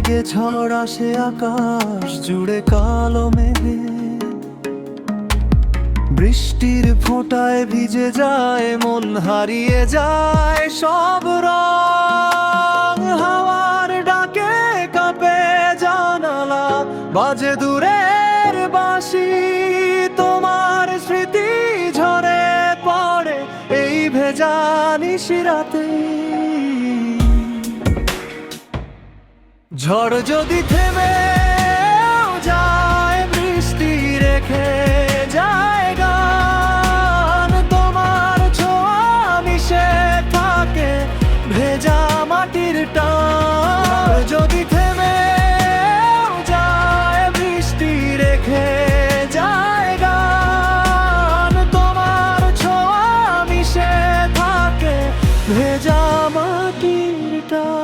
থেকে ঝড় আসে আকাশ জুড়ে কালো মেঘে, বৃষ্টির ফোঁটায় ভিজে যায় মন, হারিয়ে যায় সব রং। হাওয়ার ডাকে কাঁপে জানালা, বাজে দূরের বাঁশি, তোমার স্মৃতি ঝরে পড়ে এই ভেজা নিশিরাতে। ঝড় যদি থেমে যায়, বৃষ্টি রেখে যায় গান, তোমার ছোঁয়া মিশে থাকে ভেজা মাটির টান। যদি থেমে যায়, বৃষ্টি রেখে যায় গান, তোমার ছোঁয়া মিশে থাকে ভেজা মাটির টান।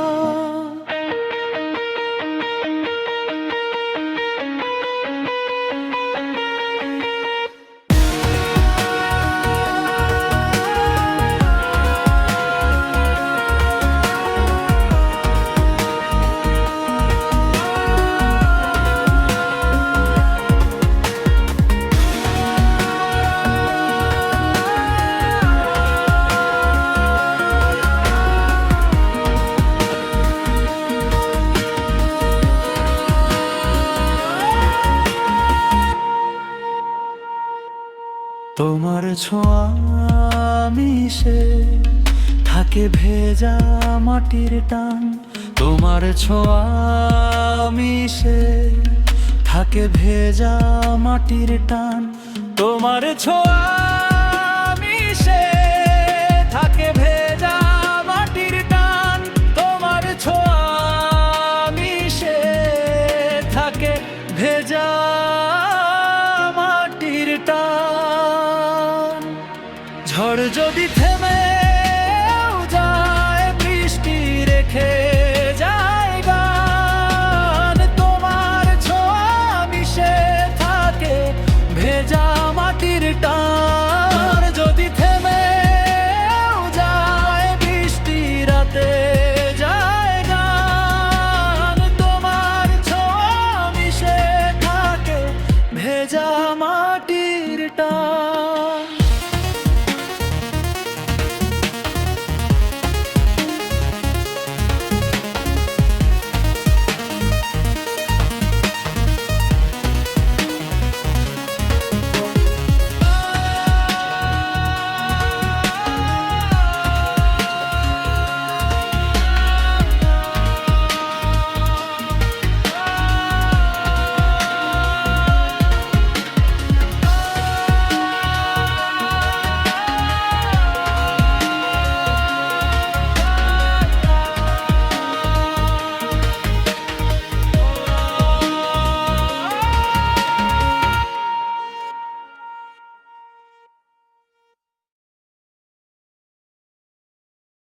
তোমার ছোঁয়া মিশে থাকে ভেজা মাটির টান, তোমার ছোঁয়া মিশে থাকে ভেজা মাটির টান, তোমার ছোঁয়া